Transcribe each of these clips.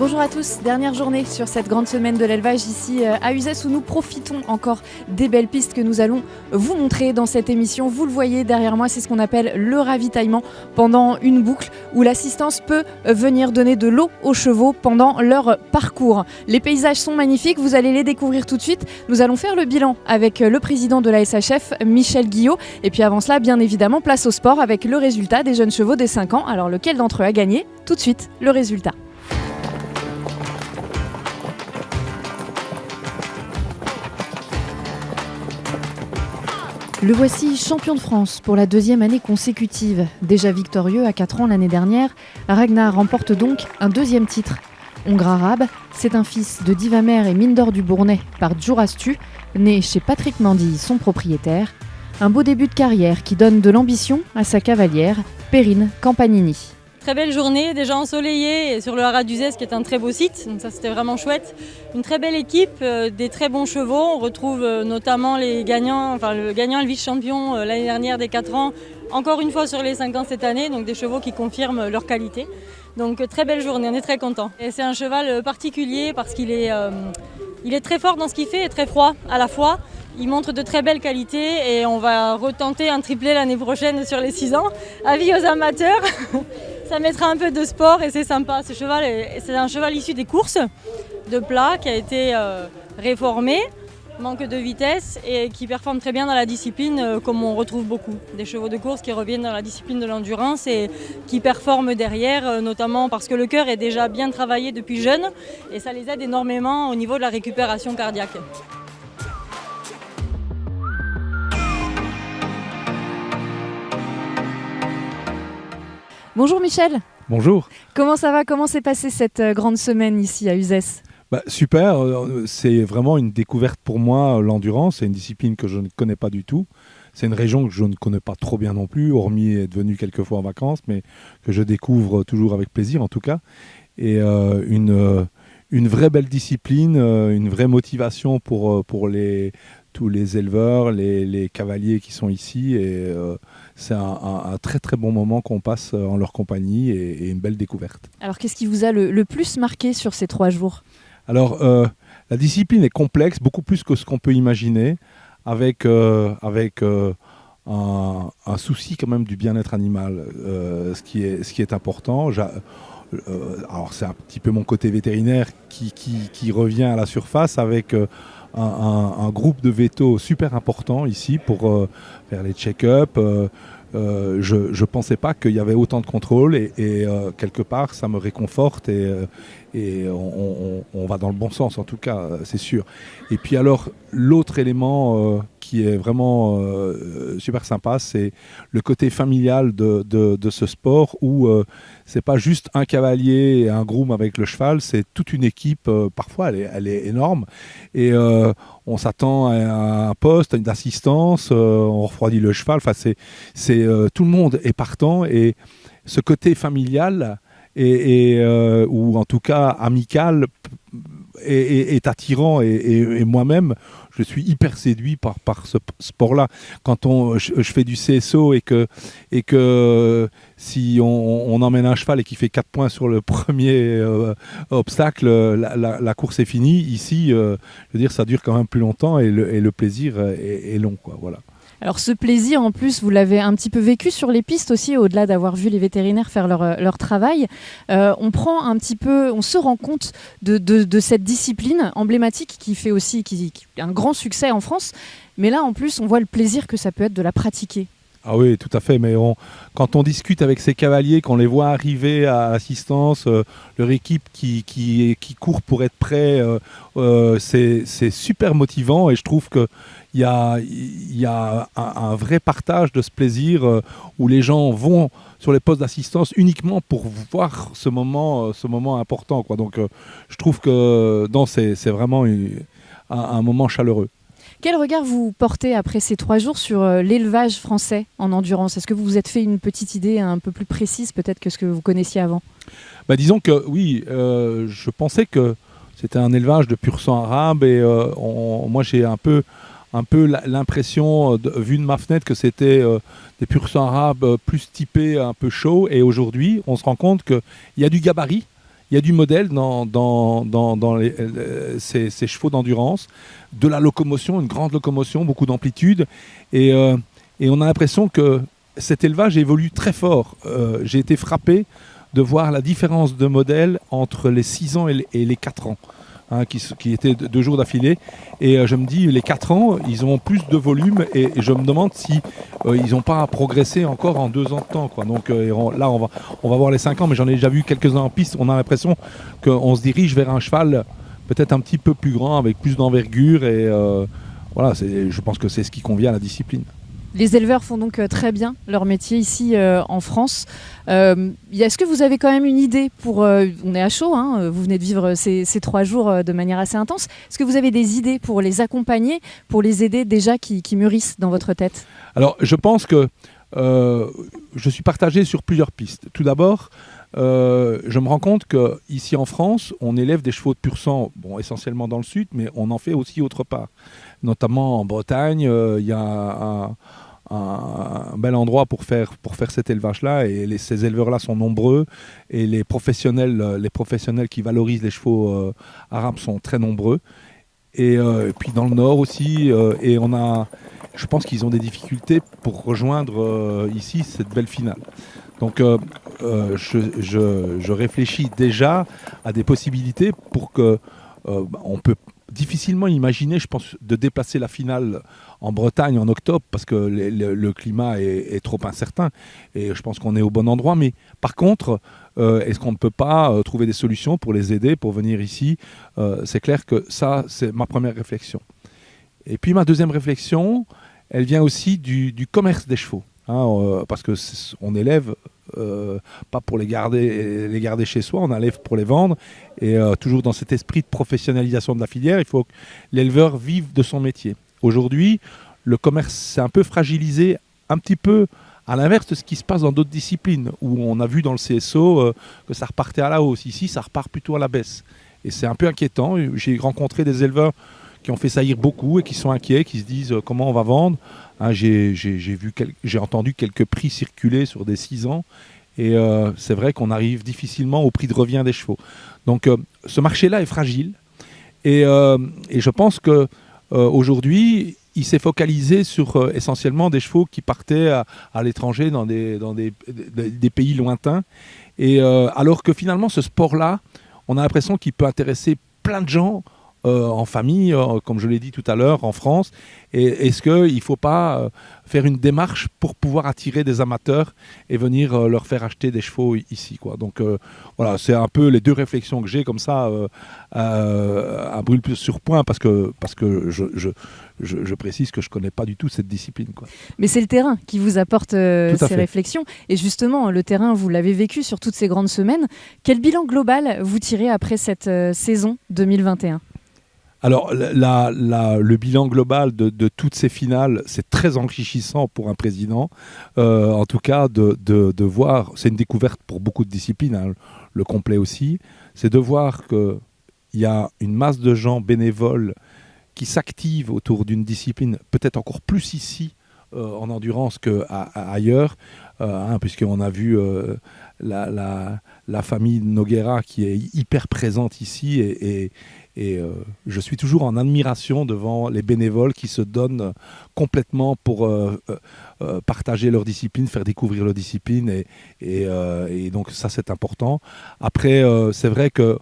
Bonjour à tous, dernière journée sur cette grande semaine de l'élevage ici à Uzès où nous profitons encore des belles pistes que nous allons vous montrer dans cette émission. Vous le voyez derrière moi, c'est ce qu'on appelle le ravitaillement pendant une boucle où l'assistance peut venir donner de l'eau aux chevaux pendant leur parcours. Les paysages sont magnifiques, vous allez les découvrir tout de suite. Nous allons faire le bilan avec le président de la SHF, Michel Guillot. Et puis avant cela, bien évidemment, place au sport avec le résultat des jeunes chevaux des 5 ans. Alors lequel d'entre eux a gagné? Tout de suite, le résultat. Le voici champion de France pour la deuxième année consécutive. Déjà victorieux à 4 ans l'année dernière, Ragnar remporte donc un deuxième titre. Hongre arabe, c'est un fils de Divamer et Mindor du Bournais par Djourastu, né chez Patrick Mandy, son propriétaire. Un beau début de carrière qui donne de l'ambition à sa cavalière, Perrine Campanini. Très belle journée, déjà ensoleillée et sur le Haras d'Uzès qui est un très beau site, donc ça c'était vraiment chouette. Une très belle équipe, des très bons chevaux, on retrouve notamment les gagnants, le gagnant et le vice-champion l'année dernière des 4 ans, encore une fois sur les 5 ans cette année, donc des chevaux qui confirment leur qualité. Donc très belle journée, on est très contents. Et c'est un cheval particulier parce qu'il est très fort dans ce qu'il fait et très froid à la fois. Il montre de très belles qualités et on va retenter un triplé l'année prochaine sur les 6 ans. Avis aux amateurs, ça mettra un peu de sport et c'est sympa. Ce cheval, c'est un cheval issu des courses de plat qui a été réformé, manque de vitesse et qui performe très bien dans la discipline comme on retrouve beaucoup. Des chevaux de course qui reviennent dans la discipline de l'endurance et qui performent derrière, notamment parce que le cœur est déjà bien travaillé depuis jeune et ça les aide énormément au niveau de la récupération cardiaque. Bonjour Michel. Bonjour. Comment ça va? Comment s'est passée cette grande semaine ici à Uzès? Super, c'est vraiment une découverte pour moi, l'endurance. C'est une discipline que je ne connais pas du tout. C'est une région que je ne connais pas trop bien non plus, hormis être venu quelques fois en vacances, mais que je découvre toujours avec plaisir en tout cas. Et une vraie belle discipline, une vraie motivation pour tous les éleveurs, les cavaliers qui sont ici. Et c'est un très très bon moment qu'on passe en leur compagnie et une belle découverte. Alors qu'est-ce qui vous a le plus marqué sur ces 3 jours? Alors la discipline est complexe, beaucoup plus que ce qu'on peut imaginer, avec un souci quand même du bien-être animal, ce qui est important. Alors c'est un petit peu mon côté vétérinaire qui revient à la surface avec un groupe de vétos super important ici pour faire les check-up. Je ne pensais pas qu'il y avait autant de contrôle et quelque part ça me réconforte et on va dans le bon sens en tout cas, c'est sûr. Et puis alors l'autre élément qui est vraiment super sympa, c'est le côté familial de ce sport où c'est pas juste un cavalier et un groom avec le cheval, c'est toute une équipe, parfois elle est énorme et on s'attend à un poste, à une assistance, on refroidit le cheval, enfin tout le monde est partant et ce côté familial ou en tout cas amical est attirant et moi-même je suis hyper séduit par ce sport-là. Quand je fais du CSO et que si on emmène un cheval et qu'il fait 4 points sur le premier obstacle, la course est finie. Ici, je veux dire, ça dure quand même plus longtemps et le plaisir est long, quoi, voilà. Alors ce plaisir, en plus, vous l'avez un petit peu vécu sur les pistes aussi, au-delà d'avoir vu les vétérinaires faire leur travail. On se rend compte de cette discipline emblématique qui fait aussi un grand succès en France. Mais là, en plus, on voit le plaisir que ça peut être de la pratiquer. Ah oui, tout à fait. Mais quand on discute avec ces cavaliers, qu'on les voit arriver à l'assistance, leur équipe qui court pour être prêt, c'est super motivant et je trouve que il y a un vrai partage de ce plaisir où les gens vont sur les postes d'assistance uniquement pour voir ce moment important, quoi. Donc je trouve que c'est vraiment un moment chaleureux. Quel regard vous portez après ces 3 jours sur l'élevage français en endurance? Est-ce que vous vous êtes fait une petite idée un peu plus précise peut-être que ce que vous connaissiez avant? Disons que oui, je pensais que c'était un élevage de pur sang arabe et moi j'ai un peu l'impression, vu de ma fenêtre, que c'était des pur sang arabes plus typés, un peu chauds. Et aujourd'hui, on se rend compte qu'il y a du gabarit, il y a du modèle dans ces chevaux d'endurance, de la locomotion, une grande locomotion, beaucoup d'amplitude. Et on a l'impression que cet élevage évolue très fort. J'ai été frappé de voir la différence de modèle entre les 6 ans et les 4 ans. Qui étaient 2 jours d'affilée. Et je me dis, les 4 ans, ils ont plus de volume et je me demande si ils n'ont pas progressé encore en 2 ans de temps, quoi. Donc là, on va voir les 5 ans, mais j'en ai déjà vu quelques-uns en piste. On a l'impression qu'on se dirige vers un cheval peut-être un petit peu plus grand, avec plus d'envergure. Et voilà, je pense que c'est ce qui convient à la discipline. Les éleveurs font donc très bien leur métier ici en France. Est-ce que vous avez quand même une idée pour... on est à chaud, hein, vous venez de vivre ces 3 jours de manière assez intense. Est-ce que vous avez des idées pour les accompagner, pour les aider déjà qui mûrissent dans votre tête? Alors, je pense que je suis partagé sur plusieurs pistes. Tout d'abord, je me rends compte qu'ici en France, on élève des chevaux de pur sang, essentiellement dans le sud, mais on en fait aussi autre part. Notamment en Bretagne, il y a un bel endroit pour faire cet élevage-là, et ces éleveurs-là sont nombreux, et les professionnels qui valorisent les chevaux arabes sont très nombreux. Et puis dans le nord aussi, et je pense qu'ils ont des difficultés pour rejoindre ici cette belle finale. Donc je réfléchis déjà à des possibilités pour que on peut difficilement imaginer, je pense, de déplacer la finale en Bretagne en octobre, parce que le climat est trop incertain, et je pense qu'on est au bon endroit. Mais par contre, est-ce qu'on ne peut pas trouver des solutions pour les aider, pour venir ici? C'est clair que ça, c'est ma première réflexion. Et puis ma deuxième réflexion, elle vient aussi du commerce des chevaux, parce qu'on élève pas pour les garder chez soi, on élève pour les vendre, et toujours dans cet esprit de professionnalisation de la filière, il faut que l'éleveur vive de son métier. Aujourd'hui, le commerce s'est un peu fragilisé, un petit peu à l'inverse de ce qui se passe dans d'autres disciplines, où on a vu dans le CSO que ça repartait à la hausse. Ici, ça repart plutôt à la baisse. Et c'est un peu inquiétant. J'ai rencontré des éleveurs qui ont fait saillir beaucoup et qui sont inquiets, qui se disent comment on va vendre. J'ai entendu quelques prix circuler sur des 6 ans, et c'est vrai qu'on arrive difficilement au prix de revient des chevaux. Donc ce marché-là est fragile, et je pense que aujourd'hui, il s'est focalisé sur essentiellement des chevaux qui partaient à l'étranger, dans des pays lointains, et alors que finalement ce sport-là, on a l'impression qu'il peut intéresser plein de gens en famille, comme je l'ai dit tout à l'heure, en France. Et est-ce qu'il ne faut pas faire une démarche pour pouvoir attirer des amateurs et venir leur faire acheter des chevaux ici, quoi. Donc voilà, c'est un peu les 2 réflexions que j'ai comme ça à brûle sur point, parce que je précise que je ne connais pas du tout cette discipline, quoi. Mais c'est le terrain qui vous apporte ces réflexions. Et justement, le terrain, vous l'avez vécu sur toutes ces grandes semaines. Quel bilan global vous tirez après cette saison 2021 ? Alors, le bilan global de toutes ces finales, c'est très enrichissant pour un président. En tout cas, de voir, c'est une découverte pour beaucoup de disciplines, le complet aussi, c'est de voir qu'il y a une masse de gens bénévoles qui s'activent autour d'une discipline, peut-être encore plus ici en endurance qu'ailleurs, puisqu'on a vu la famille Noguera qui est hyper présente ici, et je suis toujours en admiration devant les bénévoles qui se donnent complètement pour partager leur discipline, faire découvrir leur discipline, et donc ça c'est important. Après, c'est vrai que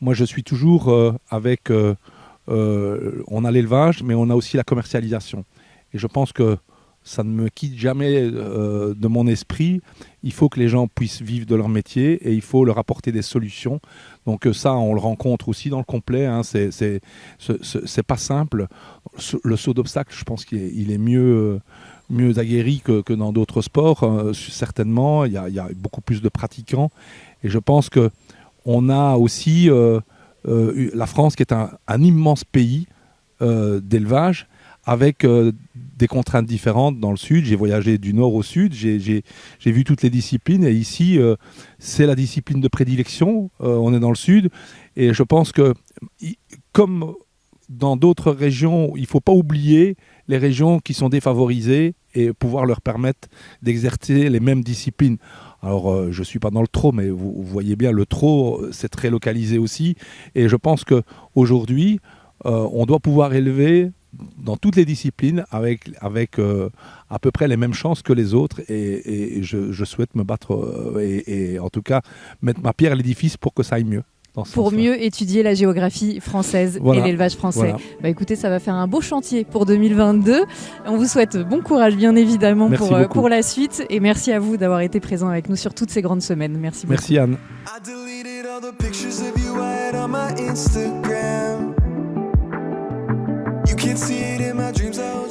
moi je suis toujours avec... on a l'élevage, mais on a aussi la commercialisation. Et je pense que ça ne me quitte jamais de mon esprit. Il faut que les gens puissent vivre de leur métier, et il faut leur apporter des solutions. Donc ça, on le rencontre aussi dans le complet. C'est pas simple. Le saut d'obstacle, je pense qu'il est mieux aguerri que dans d'autres sports. Certainement, il y a beaucoup plus de pratiquants. Et je pense qu'on a aussi la France, qui est un immense pays d'élevage, avec des contraintes différentes dans le sud. J'ai voyagé du nord au sud, j'ai vu toutes les disciplines, et ici, c'est la discipline de prédilection. On est dans le sud, et je pense que, comme dans d'autres régions, il ne faut pas oublier les régions qui sont défavorisées et pouvoir leur permettre d'exercer les mêmes disciplines. Alors, je ne suis pas dans le trot, mais vous voyez bien, le trot, c'est très localisé aussi. Et je pense qu'aujourd'hui, on doit pouvoir élever dans toutes les disciplines avec à peu près les mêmes chances que les autres. Et je souhaite me battre et en tout cas mettre ma pierre à l'édifice pour que ça aille mieux. Pour mieux étudier la géographie française et l'élevage français. Voilà. Écoutez, ça va faire un beau chantier pour 2022. On vous souhaite bon courage, bien évidemment, pour la suite. Et merci à vous d'avoir été présent avec nous sur toutes ces grandes semaines. Merci beaucoup. Merci Anne.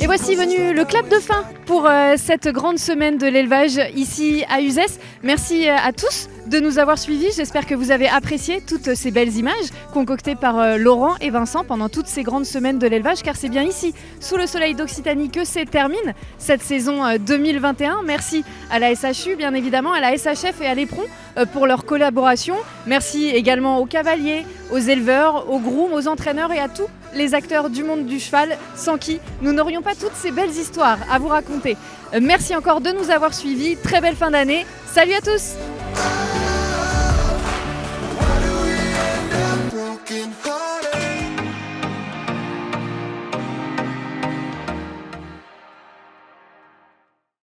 Et voici venu le clap de fin pour cette grande semaine de l'élevage ici à Uzès. Merci à tous de nous avoir suivis. J'espère que vous avez apprécié toutes ces belles images concoctées par Laurent et Vincent pendant toutes ces grandes semaines de l'élevage, car c'est bien ici, sous le soleil d'Occitanie, que se termine cette saison 2021. Merci à la SHU, bien évidemment, à la SHF et à l'Éperon pour leur collaboration. Merci également aux cavaliers, aux éleveurs, aux grooms, aux entraîneurs et à tous les acteurs du monde du cheval, sans qui nous n'aurions pas toutes ces belles histoires à vous raconter. Merci encore de nous avoir suivis. Très belle fin d'année. Salut à tous!